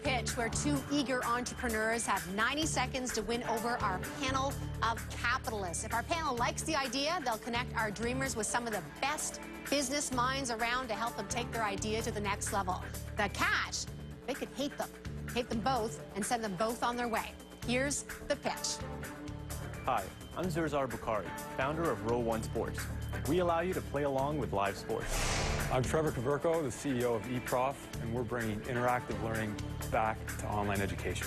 pitch, where two eager entrepreneurs have 90 seconds to win over our panel of capitalists. If our panel likes the idea, they'll connect our dreamers with some of the best business minds around to help them take their idea to the next level. The catch, they could hate them both, and send them both on their way. Here's the pitch. Hi, I'm Zerzar Bukhari, founder of Row One Sports. We allow you to play along with live sports. I'm Trevor Kaverko, the CEO of eProf, and we're bringing interactive learning back to online education.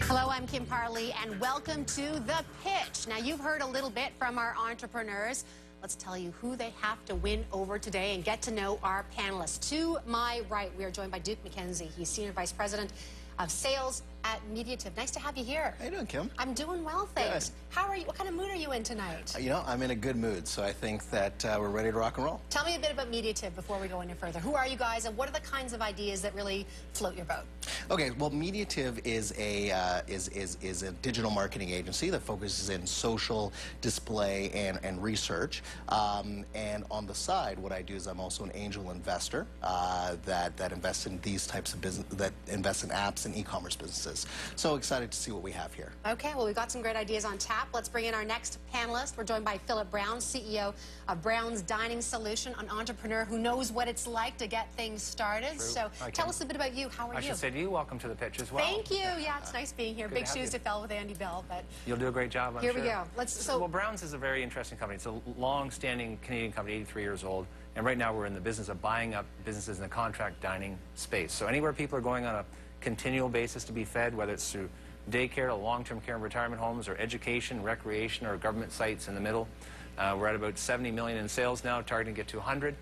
Hello, I'm Kim Parley, and welcome to The Pitch. Now, you've heard a little bit from our entrepreneurs. Let's tell you who they have to win over today and get to know our panelists. To my right, we are joined by Duke McKenzie. He's Senior Vice President of Sales at Mediative. Nice to have you here. How you doing, Kim? I'm doing well, thanks. Good. How are you? What kind of mood are you in tonight? You know, I'm in a good mood, so I think that we're ready to rock and roll. Tell me a bit about Mediative before we go any further. Who are you guys, and what are the kinds of ideas that really float your boat? Okay, well, Mediative is a digital marketing agency that focuses in social, display, and research. And on the side, what I do is I'm also an angel investor that invests in these types of business, that invest in apps and e-commerce businesses. So excited to see what we have here. Okay, well, we've got some great ideas on tap. Let's bring in our next panelist. We're joined by Philip Brown, CEO of Brown's Dining Solution, an entrepreneur who knows what it's like to get things started. True. So tell us a bit about you. How are you? I should say to you, welcome to The Pitch as well. Thank you. Yeah, it's nice being here. Big shoes to fill with Andy Bell, but you'll do a great job, I'm here sure. we go. Well, Brown's is a very interesting company. It's a long-standing Canadian company, 83 years old, and right now we're in the business of buying up businesses in the contract dining space. So anywhere people are going on a continual basis to be fed, whether it's through daycare to long-term care and retirement homes, or education, recreation, or government sites in the middle. We're at about 70 million in sales now, targeting to get to 100.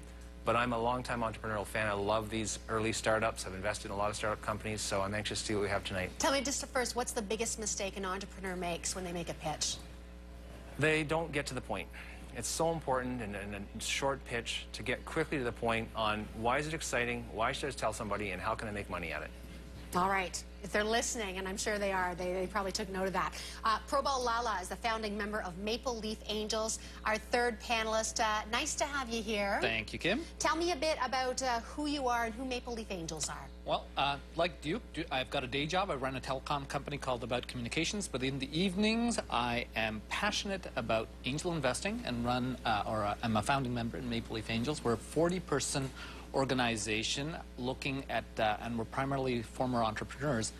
But I'm a long-time entrepreneurial fan. I love these early startups. I've invested in a lot of startup companies, so I'm anxious to see what we have tonight. Tell me just first, what's the biggest mistake an entrepreneur makes when they make a pitch? They don't get to the point. It's so important in a short pitch to get quickly to the point on why is it exciting, why should I tell somebody, and how can I make money at it. All right. If they're listening, and I'm sure they are, they probably took note of that. Probal Lala is the founding member of Maple Leaf Angels, our third panelist. Nice to have you here. Thank you, Kim. Tell me a bit about who you are and who Maple Leaf Angels are. Well, like Duke, I've got a day job. I run a telecom company called About Communications, but in the evenings, I am passionate about angel investing and I'm a founding member in Maple Leaf Angels. We're a 40-person organization looking at, and we're primarily former entrepreneurs,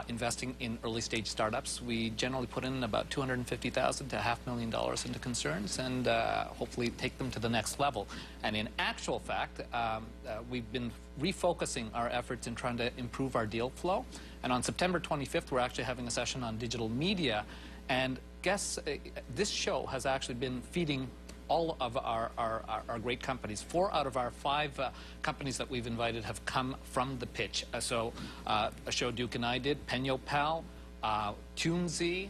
investing in early-stage startups. We generally put in about $250,000 to $500,000 into concerns and hopefully take them to the next level. And in actual fact, we've been refocusing our efforts in trying to improve our deal flow. And on September 25th, we're actually having a session on digital media. And guess this show has actually been feeding all of our great companies. 4 out of our 5 companies that we've invited have come from the pitch. So a show Duke and I did, Penyo Pal, Tunesy,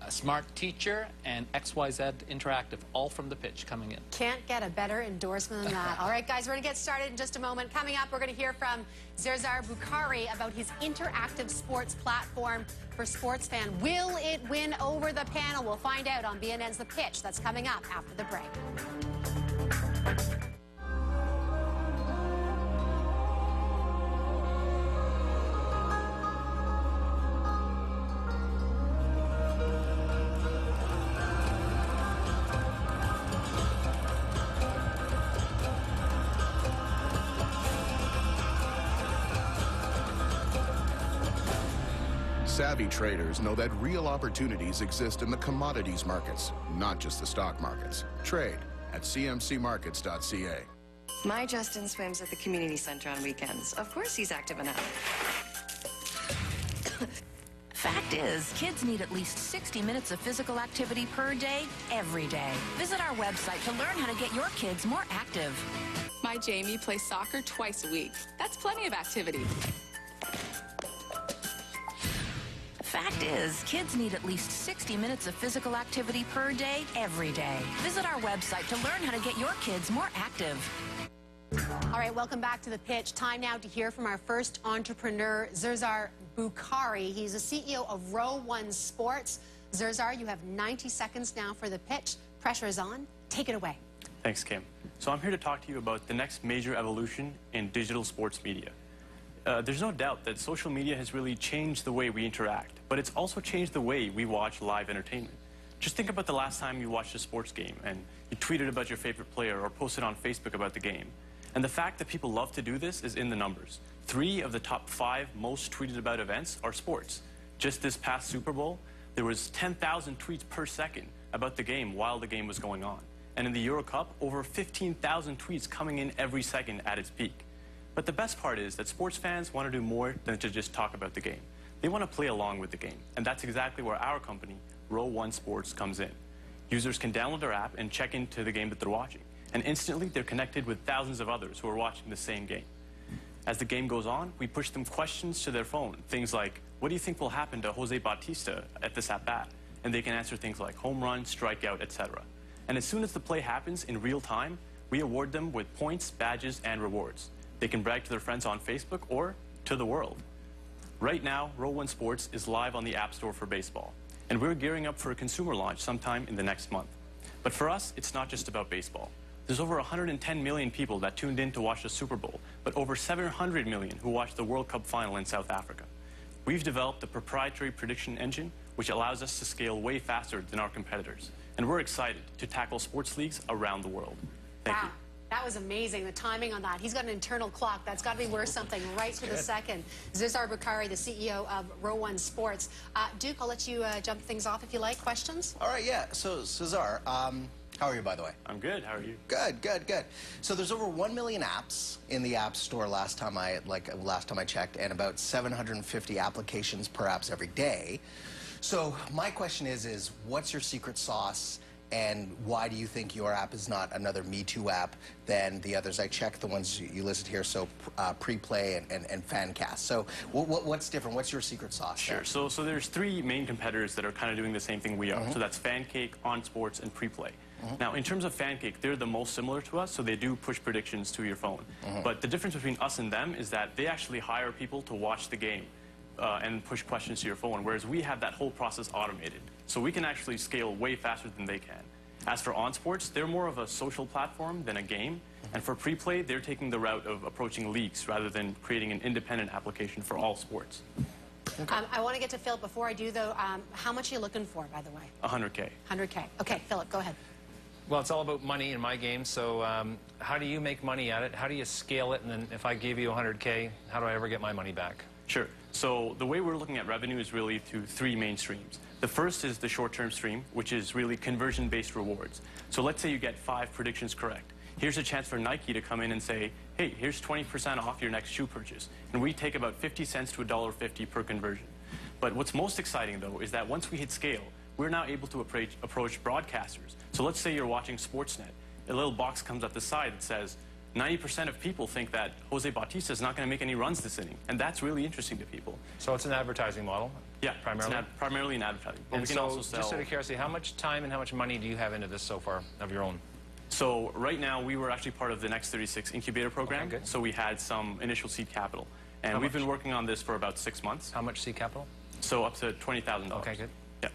Smart Teacher, and XYZ Interactive, all from the pitch coming in. Can't get a better endorsement than that. All right, guys, we're going to get started in just a moment. Coming up, we're going to hear from Zerzar Bukhari about his interactive sports platform for sports fans. Will it win over the panel? We'll find out on BNN's The Pitch. That's coming up after the break. Savvy traders know that real opportunities exist in the commodities markets, not just the stock markets. Trade at cmcmarkets.ca. My Justin swims at the community center on weekends. Of course he's active enough. Fact is, kids need at least 60 minutes of physical activity per day, every day. Visit our website to learn how to get your kids more active. My Jamie plays soccer twice a week. That's plenty of activity. Fact is, kids need at least 60 minutes of physical activity per day, every day. Visit our website to learn how to get your kids more active. All right, welcome back to The Pitch. Time now to hear from our first entrepreneur, Zerzar Bukhari. He's the CEO of Row One Sports, Zerzar, you have 90 seconds now for the pitch. Pressure is on. Take it away. Thanks, Kim. So I'm here to talk to you about the next major evolution in digital sports media. There's no doubt that social media has really changed the way we interact, but it's also changed the way we watch live entertainment. Just think about the last time you watched a sports game and you tweeted about your favorite player or posted on Facebook about the game. And the fact that people love to do this is in the numbers. 3 of the top 5 most tweeted about events are sports. Just this past Super Bowl, there was 10,000 tweets per second about the game while the game was going on. And in the Euro Cup, over 15,000 tweets coming in every second at its peak. But the best part is that sports fans want to do more than to just talk about the game. They want to play along with the game. And that's exactly where our company, Row One Sports, comes in. Users can download our app and check into the game that they're watching. And instantly, they're connected with thousands of others who are watching the same game. As the game goes on, we push them questions to their phone. Things like, what do you think will happen to Jose Bautista at this at-bat? And they can answer things like home run, strikeout, etc. And as soon as the play happens in real time, we award them with points, badges, and rewards. They can brag to their friends on Facebook or to the world. Right now, Row One Sports is live on the App Store for baseball. And we're gearing up for a consumer launch sometime in the next month. But for us, it's not just about baseball. There's over 110 million people that tuned in to watch the Super Bowl, but over 700 million who watched the World Cup final in South Africa. We've developed a proprietary prediction engine which allows us to scale way faster than our competitors. And we're excited to tackle sports leagues around the world. Thank you. That was amazing, the timing on that. He's got an internal clock. That's got to be worth something right to the second. Zerzar Boukari, the CEO of Row One Sports. Duke, I'll let you jump things off if you like. Questions? All right, yeah. So, Zerzar, how are you, by the way? I'm good. How are you? Good, good, good. So there's over 1 million apps in the App Store last time I checked, and about 750 applications per apps every day. So my question is what's your secret sauce? And why do you think your app is not another Me Too app than the others? I checked the ones you listed here, so Preplay and Fancast. So what's different? What's your secret sauce? Sure. So there's 3 main competitors that are kind of doing the same thing we are. So that's Fancake, OnSports, and Preplay. Now, in terms of Fancake, they're the most similar to us, so they do push predictions to your phone. But the difference between us and them is that they actually hire people to watch the game and push questions to your phone, whereas we have that whole process automated. So we can actually scale way faster than they can. As for OnSports, they're more of a social platform than a game. And for Preplay, they're taking the route of approaching leagues rather than creating an independent application for all sports. I want to get to Philip. Before I do, though, how much are you looking for, by the way? 100K. 100K. Okay, Philip, go ahead. Well, it's all about money in my game, so how do you make money at it? How do you scale it? And then if I gave you 100K, how do I ever get my money back? Sure. So the way we're looking at revenue is really through 3 main streams. The first is the short-term stream, which is really conversion-based rewards. So let's say you get 5 predictions correct. Here's a chance for Nike to come in and say, hey, here's 20% off your next shoe purchase. And we take about 50 cents to $1.50 per conversion. But what's most exciting, though, is that once we hit scale, we're now able to approach broadcasters. So let's say you're watching Sportsnet. A little box comes up the side that says, 90% of people think that Jose Bautista is not going to make any runs this inning. And that's really interesting to people. So it's an advertising model? Yeah, primarily? It's primarily an advertising. But And we can so, also sell... just out of curiosity, how much time and how much money do you have into this so far of your own? So right now, we were actually part of the Next 36 incubator program. Okay, good. So we had some initial seed capital. And we've been working on this for about 6 months. How much seed capital? So up to $20,000. Okay, good. Yeah.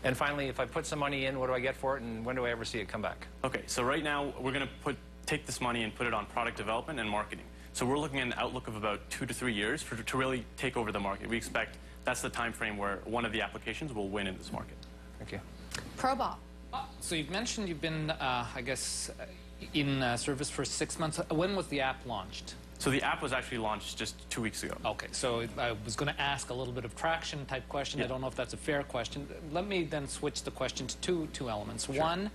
And finally, if I put some money in, what do I get for it, and when do I ever see it come back? Okay, so right now, we're going to take this money and put it on product development and marketing. So we're looking at an outlook of about 2 to 3 years to really take over the market. We expect that's the time frame where one of the applications will win in this market. Thank you. Pro Ball. So you've mentioned you've been, I guess, in service for 6 months. When was the app launched? So the app was actually launched just 2 weeks ago. Okay, so I was going to ask a little bit of traction type question. Yeah. I don't know if that's a fair question. Let me then switch the question to two elements. Sure. One,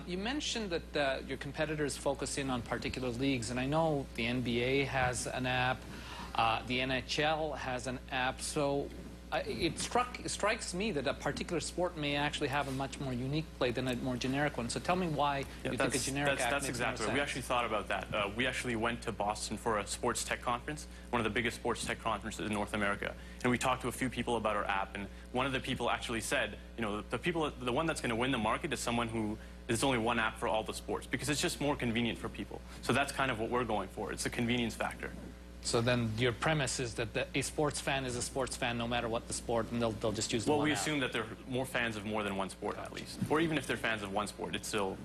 you mentioned that your competitors focus in on particular leagues, and I know the NBA has an app, the NHL has an app, so it strikes me that a particular sport may actually have a much more unique play than a more generic one. So tell me why you think a generic app That's makes exactly more right. We sense. actually thought about that. We actually went to Boston for a sports tech conference, one of the biggest sports tech conferences in North America. And we talked to a few people about our app, and one of the people actually said, you know, the one that's going to win the market is someone who there's only one app for all the sports, because it's just more convenient for people. So that's kind of what we're going for. It's a convenience factor. So then your premise is that a sports fan is a sports fan no matter what the sport, and they'll just use the Well, one we app. assume that they're more fans of more than one sport, at least. Or even if they're fans of one sport, it still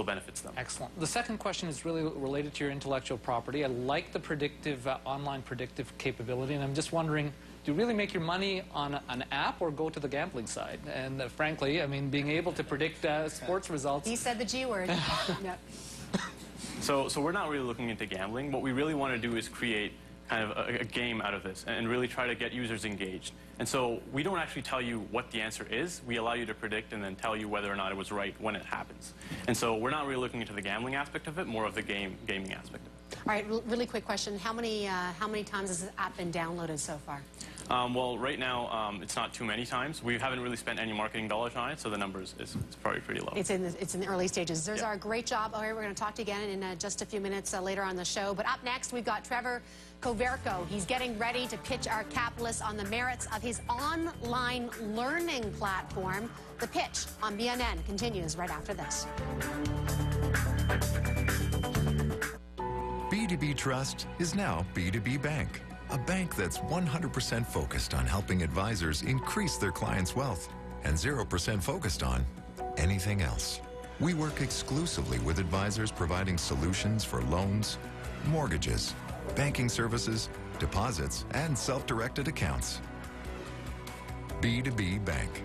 benefits them. Excellent. The second question is really related to your intellectual property. I like the predictive, online predictive capability, and I'm just wondering, do you really make your money on an app or go to the gambling side? And frankly, I mean, being able to predict sports results... He said the G word. No. So we're not really looking into gambling. What we really want to do is create kind of a game out of this and really try to get users engaged. And so we don't actually tell you what the answer is. We allow you to predict and then tell you whether or not it was right when it happens. And so we're not really looking into the gambling aspect of it, more of the gaming aspect of it. All right, really quick question. How many times has this app been downloaded so far? Well, right now, it's not too many times. We haven't really spent any marketing dollars on it, so the number is probably pretty low. It's in the early stages. There's our great job. All right, we're going to talk to you again in just a few minutes later on the show. But up next, we've got Trevor Koverko. He's getting ready to pitch our capitalists on the merits of his online learning platform. The Pitch on BNN continues right after this. B2B Trust is now B2B Bank, a bank that's 100% focused on helping advisors increase their clients' wealth and 0% focused on anything else. We work exclusively with advisors providing solutions for loans, mortgages, banking services, deposits, and self-directed accounts. B2B Bank.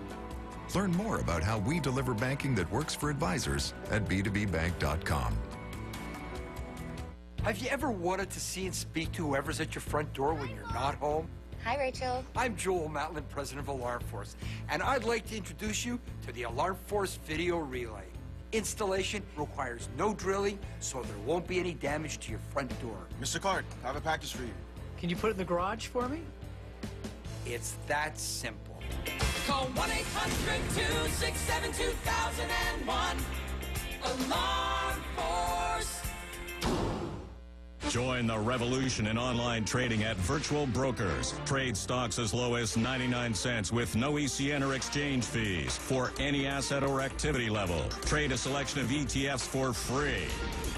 Learn more about how we deliver banking that works for advisors at b2bbank.com. Have you ever wanted to see and speak to whoever's at your front door when you're not home? Hi, Rachel. I'm Joel Matlin, president of Alarm Force, and I'd like to introduce you to the Alarm Force Video Relay. Installation requires no drilling, so there won't be any damage to your front door. Mr. Clark, I have a package for you. Can you put it in the garage for me? It's that simple. Call 1-800-267-2001. Alarm Force. Join the revolution in online trading at Virtual Brokers. Trade stocks as low as 99 cents with no ECN or exchange fees for any asset or activity level. Trade a selection of ETFs for free.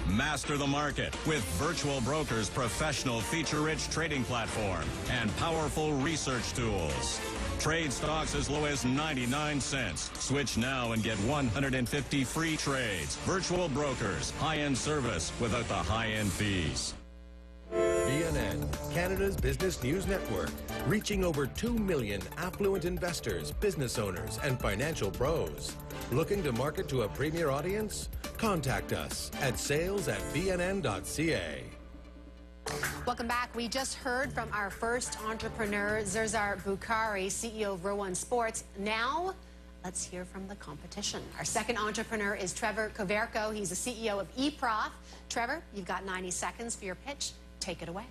Master the market with Virtual Brokers' professional feature-rich trading platform and powerful research tools. Trade stocks as low as 99 cents. Switch now and get 150 free trades. Virtual Brokers, high-end service without the high-end fees. BNN, Canada's business news network, reaching over 2 million affluent investors, business owners, and financial pros. Looking to market to a premier audience? Contact us at sales@bnn.ca. Welcome back. We just heard from our first entrepreneur, Zerzar Bukhari, CEO of Row One Sports. Now, let's hear from the competition. Our second entrepreneur is Trevor Koverko. He's the CEO of eProf. Trevor, you've got 90 seconds for your pitch. Take it away.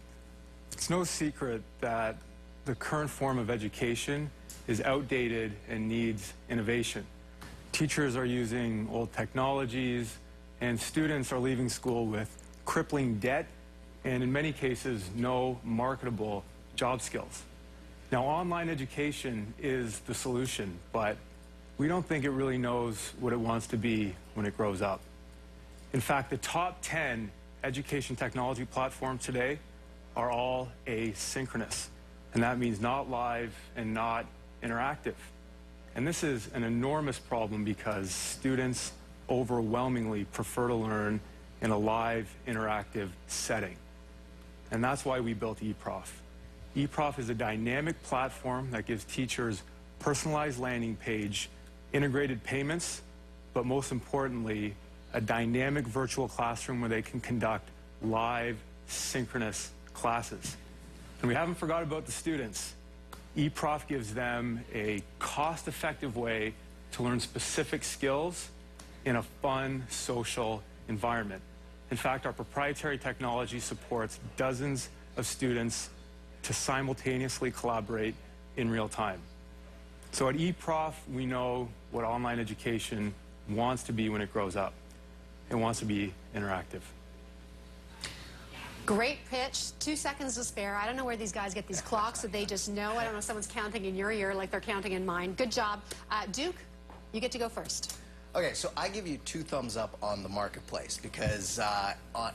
It's no secret that the current form of education is outdated and needs innovation. Teachers are using old technologies, and students are leaving school with crippling debt and, in many cases, no marketable job skills. Now, online education is the solution, but we don't think it really knows what it wants to be when it grows up. In fact, the top 10 education technology platforms today are all asynchronous, and that means not live and not interactive. And this is an enormous problem because students overwhelmingly prefer to learn in a live, interactive setting. And that's why we built eProf. eProf is a dynamic platform that gives teachers personalized landing page, integrated payments, but most importantly, a dynamic virtual classroom where they can conduct live, synchronous classes. And we haven't forgot about the students. eProf gives them a cost-effective way to learn specific skills in a fun, social environment. In fact, our proprietary technology supports dozens of students to simultaneously collaborate in real time. So at eProf, we know what online education wants to be when it grows up. It wants to be interactive. Great pitch. 2 seconds to spare. I don't know where these guys get these clocks that they just know. I don't know if someone's counting in your ear like they're counting in mine. Good job. Duke, you get to go first. Okay, so I give you 2 thumbs up on the marketplace because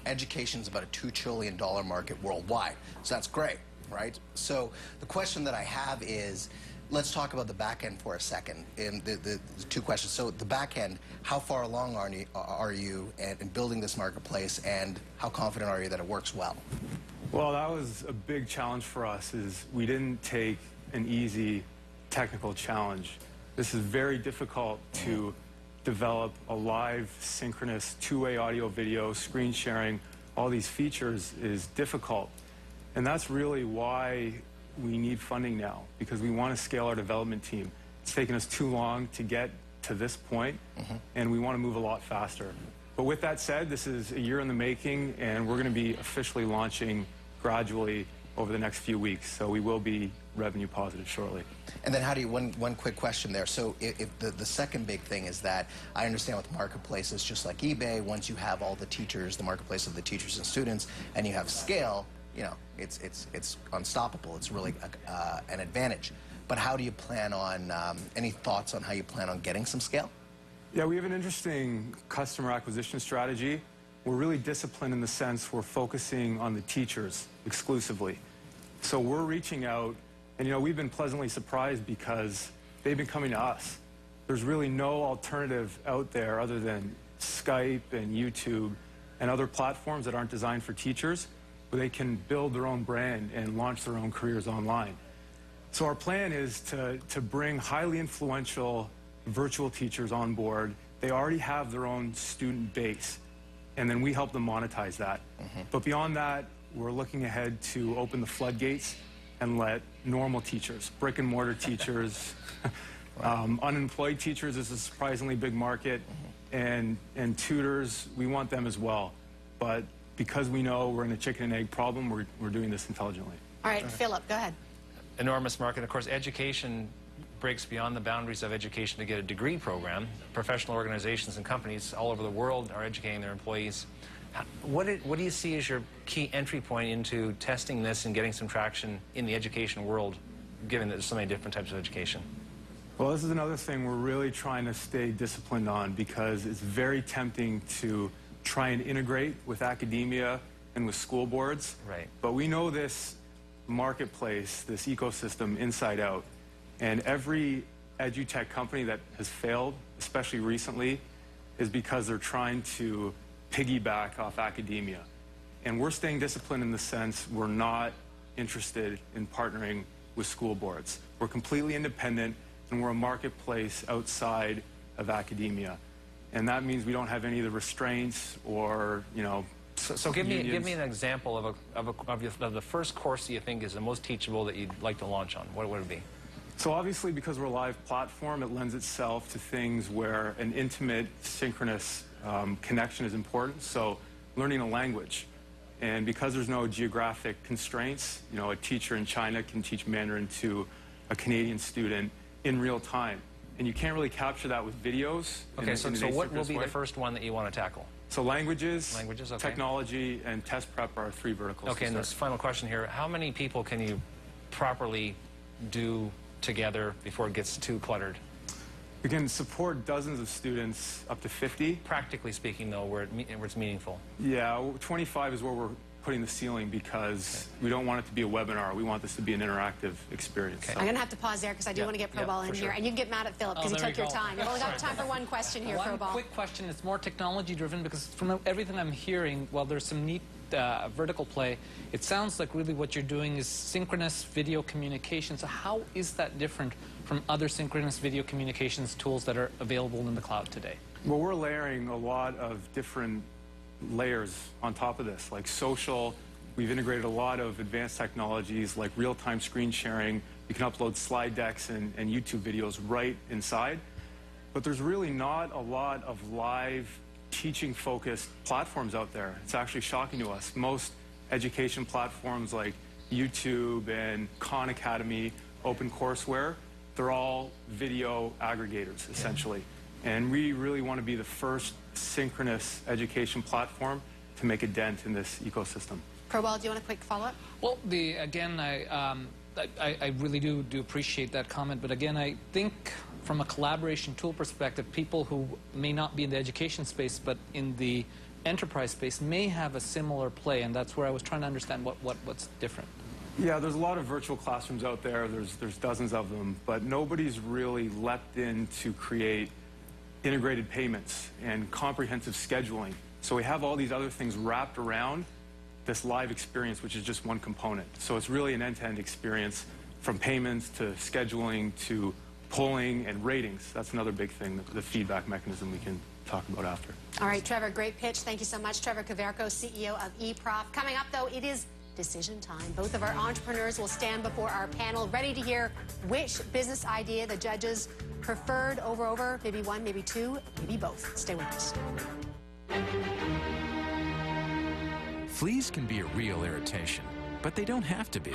education is about a $2 trillion market worldwide. So that's great, right? So the question that I have is, let's talk about the back end for a second. And the 2 questions. So the back end, how far along are you in building this marketplace, and how confident are you that it works well? Well, that was a big challenge for us. Is we didn't take an easy technical challenge. This is very difficult to develop a live, synchronous, 2-way audio, video, screen sharing. All these features is difficult. And that's really why we need funding now, because we want to scale our development team. It's taken us too long to get to this point, and we want to move a lot faster. But with that said, this is a year in the making, and we're going to be officially launching gradually over the next few weeks. So we will be revenue positive shortly. And then how do you, one quick question there. So if the second big thing is that I understand with marketplaces, just like eBay, once you have all the teachers, the marketplace of the teachers and students, and you have scale, you know, it's unstoppable. It's really an advantage. But how do you plan on, any thoughts on how you plan on getting some scale? Yeah, we have an interesting customer acquisition strategy. We're really disciplined in the sense we're focusing on the teachers exclusively. So we're reaching out, and you know, we've been pleasantly surprised because they've been coming to us. There's really no alternative out there other than Skype and YouTube and other platforms that aren't designed for teachers, where they can build their own brand and launch their own careers online. So our plan is to bring highly influential virtual teachers on board. They already have their own student base, and then we help them monetize that. But beyond that, we're looking ahead to open the floodgates and let normal teachers, brick and mortar teachers, unemployed teachers is a surprisingly big market, and tutors, we want them as well. But because we know we're in a chicken and egg problem, we're doing this intelligently. All right, Philip, go ahead. Enormous market. Of course, education breaks beyond the boundaries of education to get a degree program. Professional organizations and companies all over the world are educating their employees. What do you see as your key entry point into testing this and getting some traction in the education world, given that there's so many different types of education? Well, this is another thing we're really trying to stay disciplined on, because it's very tempting to try and integrate with academia and with school boards. Right. But we know this marketplace, this ecosystem inside out. And every edutech company that has failed, especially recently, is because they're trying to piggyback off academia. And we're staying disciplined in the sense we're not interested in partnering with school boards. We're completely independent, and we're a marketplace outside of academia. And that means we don't have any of the restraints or, you know, So give me an example of the first course that you think is the most teachable that you'd like to launch on. What would it be? So obviously, because we're a live platform, it lends itself to things where an intimate, synchronous connection is important. So learning a language. And because there's no geographic constraints, you know, a teacher in China can teach Mandarin to a Canadian student in real time. And you can't really capture that with videos. Okay, so what will be the first one that you want to tackle? So languages, okay. technology, and test prep are 3 verticals. Okay, and this final question here. How many people can you properly do together before it gets too cluttered? We can support dozens of students, up to 50. Practically speaking, though, where it's meaningful. Yeah, 25 is where we're putting the ceiling, because we don't want it to be a webinar. We want this to be an interactive experience. I'm going to have to pause there because I do want to get ProBall in here. And you can get mad at Philip because he took your time. You've only got time for one question here, ProBall. One quick question. It's more technology driven, because from everything I'm hearing, while there's some neat vertical play, it sounds like really what you're doing is synchronous video communication. So how is that different from other synchronous video communications tools that are available in the cloud today? Well, we're layering a lot of different layers on top of this, like social. We've integrated a lot of advanced technologies like real-time screen sharing. You can upload slide decks and YouTube videos right inside. But there's really not a lot of live teaching-focused platforms out there. It's actually shocking to us. Most education platforms like YouTube and Khan Academy, OpenCourseWare, they're all video aggregators, essentially. And we really want to be the first synchronous education platform to make a dent in this ecosystem. ProBall, do you want a quick follow-up? Well, again, I really do appreciate that comment, but again, I think from a collaboration tool perspective, people who may not be in the education space but in the enterprise space may have a similar play, and that's where I was trying to understand what's different. Yeah, there's a lot of virtual classrooms out there. There's dozens of them, but nobody's really leapt in to create integrated payments and comprehensive scheduling. So we have all these other things wrapped around this live experience, which is just one component. So it's really an end-to-end experience from payments to scheduling to polling and ratings. That's another big thing, the feedback mechanism we can talk about after. All right, Trevor, great pitch. Thank you so much. Trevor Koverko, CEO of eProf. Coming up, though, it is decision time. Both of our entrepreneurs will stand before our panel, ready to hear which business idea the judges preferred over, maybe one, maybe two, maybe both. Stay with us. Fleas can be a real irritation, but they don't have to be.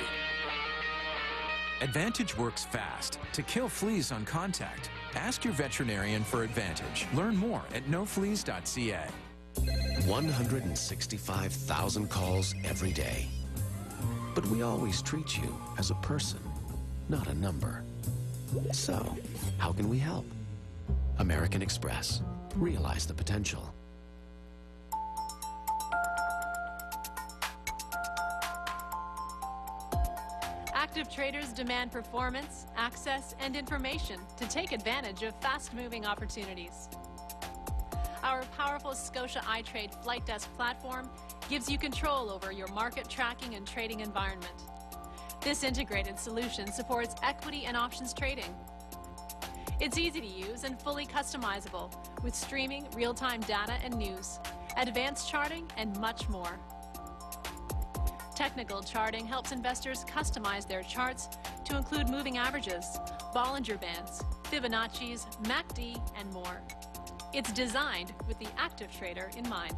Advantage works fast to kill fleas on contact. Ask your veterinarian for Advantage. Learn more at nofleas.ca. 165,000 calls every day. But we always treat you as a person, not a number. So, how can we help? American Express. Realize the potential. Active traders demand performance, access, and information to take advantage of fast-moving opportunities. Our powerful Scotia iTrade Flight Desk platform gives you control over your market tracking and trading environment. This integrated solution supports equity and options trading. It's easy to use and fully customizable with streaming, real-time data and news, advanced charting, and much more. Technical charting helps investors customize their charts to include moving averages, Bollinger Bands, Fibonacci's, MACD, and more. It's designed with the active trader in mind.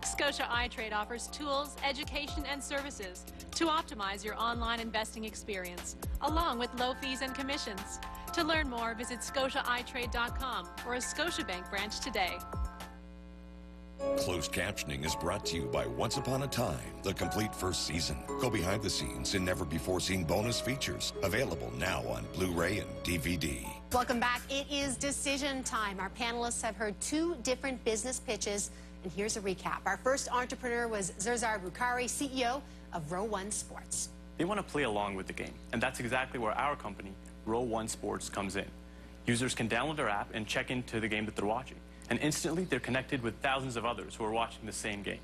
Scotia iTrade offers tools, education, and services to optimize your online investing experience, along with low fees and commissions. To learn more, visit scotiaitrade.com or a Scotiabank branch today. Closed captioning is brought to you by Once Upon a Time, the complete first season. Go behind the scenes in never-before-seen bonus features. Available now on Blu-ray and DVD. Welcome back. It is decision time. Our panelists have heard two different business pitches, and here's a recap. Our first entrepreneur was Zerzar Bukhari, CEO of Row One Sports. They want to play along with the game, and that's exactly where our company, Row One Sports, comes in. Users can download our app and check into the game that they're watching. And instantly, they're connected with thousands of others who are watching the same game.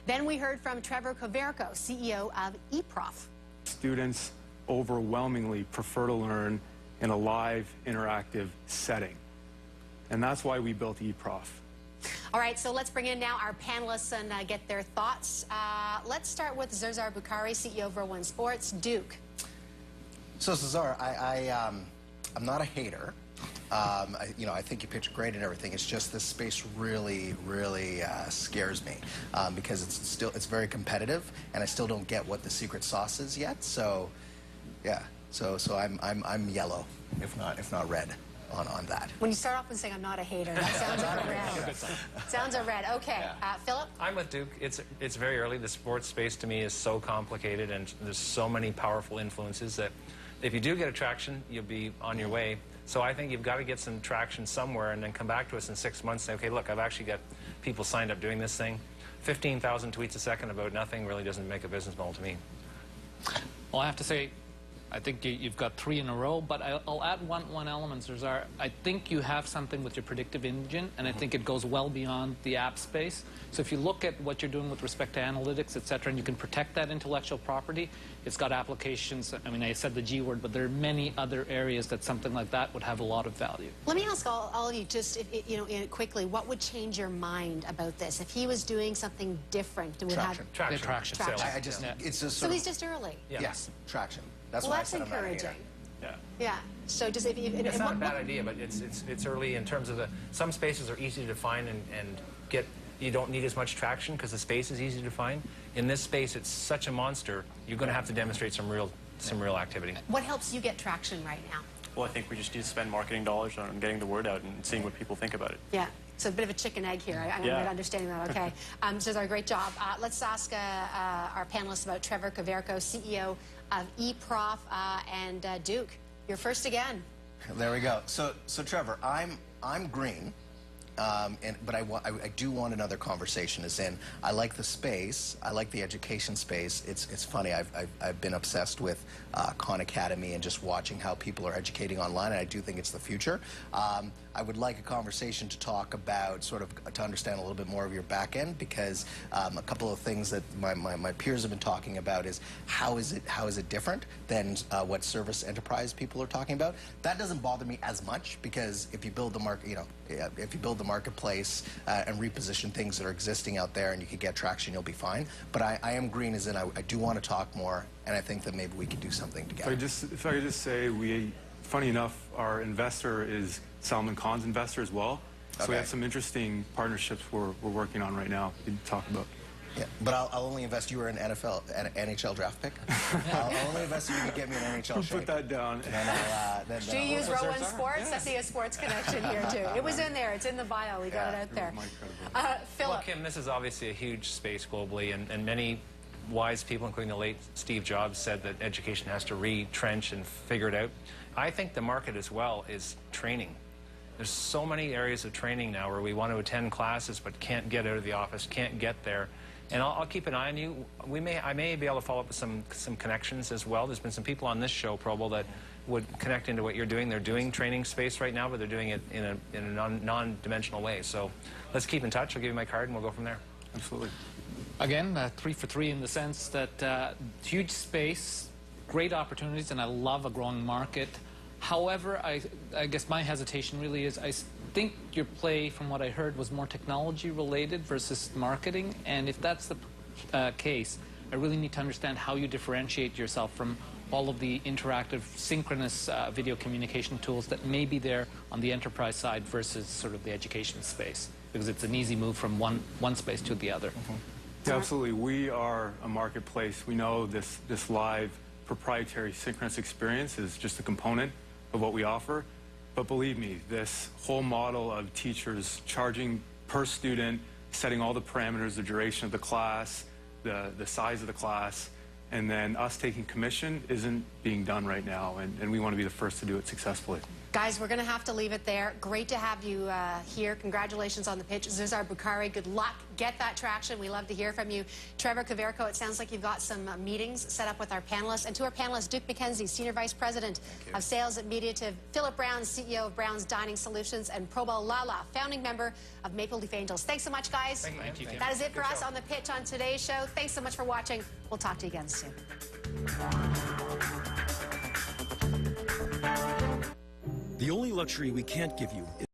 Then we heard from Trevor Koverko, CEO of eProf. Students overwhelmingly prefer to learn in a live, interactive setting. And that's why we built eProf. All right, so let's bring in now our panelists and get their thoughts. Let's start with Zerzar Bukhari, CEO of Row One Sports. Duke. So, Zerzar, I'm not a hater. I think you pitch great and everything. It's just this space really scares me because it's very competitive, and I still don't get what the secret sauce is yet. So, yeah. So I'm yellow, if not red, on that. When you start off with saying I'm not a hater, that sounds a red. Sounds a red. Okay, yeah. Philip. I'm with Duke. It's very early. The sports space to me is so complicated, and there's so many powerful influences that if you do get a traction, you'll be on your way. So I think you've got to get some traction somewhere and then come back to us in 6 months and say, okay, look, I've actually got people signed up doing this thing. 15,000 tweets a second about nothing really doesn't make a business model to me. Well, I have to say, I think you've got three in a row, but I'll add one element, Zerzar. I think you have something with your predictive engine, and I think it goes well beyond the app space. So if you look at what you're doing with respect to analytics, et cetera, and you can protect that intellectual property, it's got applications. I mean, I said the G word, but there are many other areas that something like that would have a lot of value. Let me ask all of you, just quickly, what would change your mind about this? If he was doing something different, it would have Traction. So he's just early. Yes, traction. That's well, why that's I said encouraging. Yeah. Yeah. So just if it's not a bad idea, but it's early in terms of some spaces are easy to find and get. You don't need as much traction because the space is easy to find. In this space, it's such a monster. You're going to have to demonstrate some real activity. What helps you get traction right now? Well, I think we just need to spend marketing dollars on getting the word out and seeing what people think about it. Yeah. So a bit of a chicken egg here. I'm Yeah. not understanding that, okay. So it's a great job. Let's ask our panelists about Trevor Kaverko, CEO of eProf, and Duke. You're first again. There we go. So Trevor, I'm green. But I do want another conversation. As in, I like the space. I like the education space. It's funny. I've been obsessed with Khan Academy and just watching how people are educating online. And I do think it's the future. I would like a conversation to talk about to understand a little bit more of your back end, because a couple of things that my peers have been talking about is how is it different than what service enterprise people are talking about. That doesn't bother me as much, because if you build the market, if you build the marketplace and reposition things that are existing out there, and you could get traction, you'll be fine. But I am green, as in I do want to talk more, and I think that maybe we could do something together. If I could just say, funny enough, our investor is Salman Khan's investor as well. So we have some interesting partnerships we're working on right now to talk about. Yeah, but I'll only invest. You were an NHL draft pick. I'll only invest if you can get me an NHL shake. Put that down. Do you use Rowan Sports? Yes. I see a sports connection here, too. It was in there. It's in the bio. We got it out there. Philip. Well, Kim, this is obviously a huge space globally, and many wise people, including the late Steve Jobs, said that education has to retrench and figure it out. I think the market as well is training. There's so many areas of training now where we want to attend classes but can't get out of the office, can't get there. And I'll keep an eye on you. I may be able to follow up with some connections as well. There's been some people on this show, Probo, that would connect into what you're doing. They're doing training space right now, but they're doing it in a non-dimensional way. So let's keep in touch. I'll give you my card, and we'll go from there. Absolutely. Again, 3 for 3 in the sense that huge space, great opportunities, and I love a growing market. However, I guess my hesitation really is I think your play, from what I heard, was more technology related versus marketing. And if that's the case, I really need to understand how you differentiate yourself from all of the interactive, synchronous video communication tools that may be there on the enterprise side versus sort of the education space, because it's an easy move from one space to the other. Yeah, absolutely. We are a marketplace. We know this live proprietary synchronous experience is just a component of what we offer. But believe me, this whole model of teachers charging per student, setting all the parameters, the duration of the class, the size of the class, and then us taking commission isn't being done right now, and we want to be the first to do it successfully. Guys, we're going to have to leave it there. Great to have you here. Congratulations on the pitch. Zuzar Bukhari, good luck. Get that traction. We love to hear from you. Trevor Kaverko, it sounds like you've got some meetings set up with our panelists. And to our panelists, Duke McKenzie, Senior Vice President of Sales at Mediative, Philip Brown, CEO of Brown's Dining Solutions, and Probal Lala, founding member of Maple Leaf Angels. Thanks so much, guys. Thank you. That is it for us on the pitch on today's show. Thanks so much for watching. We'll talk to you again soon. The only luxury we can't give you is